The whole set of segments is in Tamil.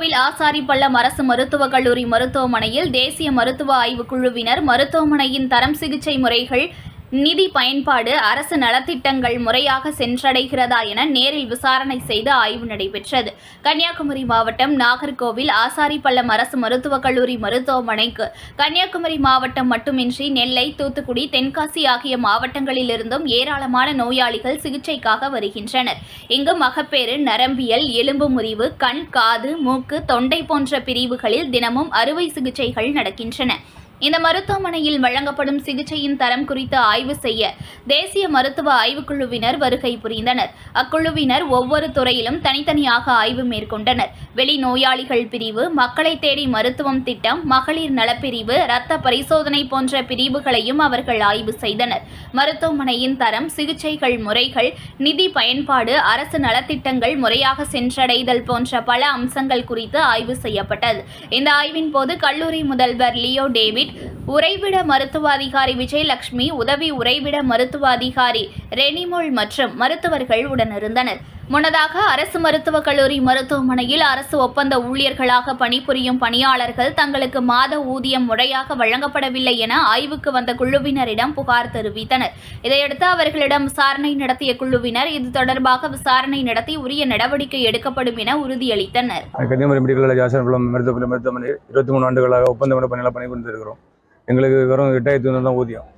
நாகர்கோவில் ஆசாரிப்பள்ளம் அரசு மருத்துவக் கல்லூரி மருத்துவமனையில் தேசிய மருத்துவ ஆய்வுக் குழுவினர் மருத்துவமனையின் தரம் சிகிச்சை முறைகள் நிதி பயன்பாடு அரசு நலத்திட்டங்கள் முறையாக சென்றடைகிறதா என நேரில் விசாரணை செய்து ஆய்வு நடைபெற்றது. கன்னியாகுமரி மாவட்டம் நாகர்கோவில் ஆசாரிப்பள்ளம் அரசு மருத்துவக் கல்லூரி மருத்துவமனைக்கு கன்னியாகுமரி மாவட்டம் மட்டுமின்றி நெல்லை, தூத்துக்குடி, தென்காசி ஆகிய மாவட்டங்களிலிருந்தும் ஏராளமான நோயாளிகள் சிகிச்சைக்காக வருகின்றனர். இங்கு மகப்பேறு, நரம்பியல், எலும்பு முறிவு, கண், காது, மூக்கு, தொண்டை போன்ற பிரிவுகளில் தினமும் அறுவை சிகிச்சைகள் நடக்கின்றன. இந்த மருத்துவமனையில் வழங்கப்படும் சிகிச்சையின் தரம் குறித்து ஆய்வு செய்ய தேசிய மருத்துவ ஆய்வுக்குழுவினர் வருகை புரிந்தனர். அக்குழுவினர் ஒவ்வொரு துறையிலும் தனித்தனியாக ஆய்வு மேற்கொண்டனர். வெளி நோயாளிகள் பிரிவு, மக்களை தேடி மருத்துவம் திட்டம், மகளிர் நலப்பிரிவு, இரத்த பரிசோதனை போன்ற பிரிவுகளையும் அவர்கள் ஆய்வு செய்தனர். மருத்துவமனையின் தரம், சிகிச்சைகள் முறைகள், நிதி பயன்பாடு, அரசு நலத்திட்டங்கள் முறையாக சென்றடைதல் போன்ற பல அம்சங்கள் குறித்து ஆய்வு செய்யப்பட்டது. இந்த ஆய்வின் போது கல்லூரி முதல்வர் லியோ டேவிட், உறைவிட மருத்துவ அதிகாரி விஜயலட்சுமி, உதவி உறைவிட மருத்துவ அதிகாரி ரெனிமோல் மற்றும் மருத்துவர்கள் உடனிருந்தனர். முன்னதாக அரசு மருத்துவக் கல்லூரி மருத்துவமனையில் அரசு ஒப்பந்த ஊழியர்களாக பணிபுரியும் பணியாளர்கள் தங்களுக்கு மாத ஊதியம் முறையாக வழங்கப்படவில்லை என ஆய்வுக்கு வந்த குழுவினரிடம் புகார் தெரிவித்தனர். இதையடுத்து அவர்களிடம் விசாரணை நடத்திய குழுவினர் இது தொடர்பாக விசாரணை நடத்தி உரிய நடவடிக்கை எடுக்கப்படும் என உறுதியளித்தனர். கன்னியாகுமரி மெடிக்கல் காலேஜ் ஆசாரிப்பள்ளம் மருத்துவமனை 23 ஆண்டுகளாக ஒப்பந்த பணியில் பணிபுரிந்திருக்கிறோம். எங்களுக்கு வெறும் 8,000 தான் ஊதியம்.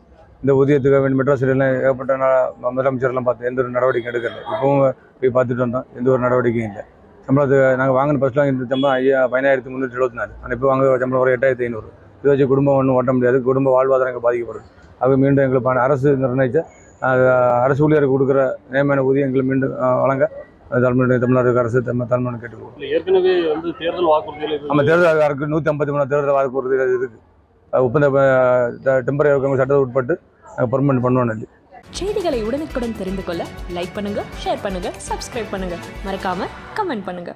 இந்த ஊதியத்துக்கு வேண்டிய மெட்ராஸில் ஏகப்பட்ட முதலமைச்சர்லாம் பார்த்து எந்த ஒரு நடவடிக்கை எடுக்கல. இப்போவும் போய் பார்த்துட்டு வந்தோம், எந்த ஒரு நடவடிக்கையும் இல்லை. சம்பளத்துக்கு நாங்கள் வாங்கின ஃபஸ்ட்லாம் இந்த சம்பளம் 15,374. ஆனால் இப்போ வாங்க சம்பளம் ஒரு 8,500. இதை வச்சு குடும்பம் ஒன்றும் ஓட்ட முடியாது. குடும்ப வாழ்வாதாரம் எங்களுக்கு பாதிக்கப்படுது. அது மீண்டும் எங்களுக்கு அரசு நிர்ணயித்த அரசு ஊழியருக்கு கொடுக்குற நியமன ஊதியம் எங்களுக்கு மீண்டும் வழங்க தமிழ்நாடு அரசு தலைமையை கேட்டுக்கொள்வோம். ஏற்கனவே தேர்தல் வாக்குறுதிகள் நம்ம தேர்தல் 153 தேர்தல் வாக்குறுதிகள் இருக்குது. ஒப்பந்த டெம்பரரி சட்டத்தை உட்பட்டு பெர்மனன்ட் பண்ணுவோம். செய்திகளை உடனுக்குடன் தெரிந்து கொள்ள லைக் பண்ணுங்க, ஷேர் பண்ணுங்க, சப்ஸ்கிரைப் பண்ணுங்க, மறக்காம கமெண்ட் பண்ணுங்க.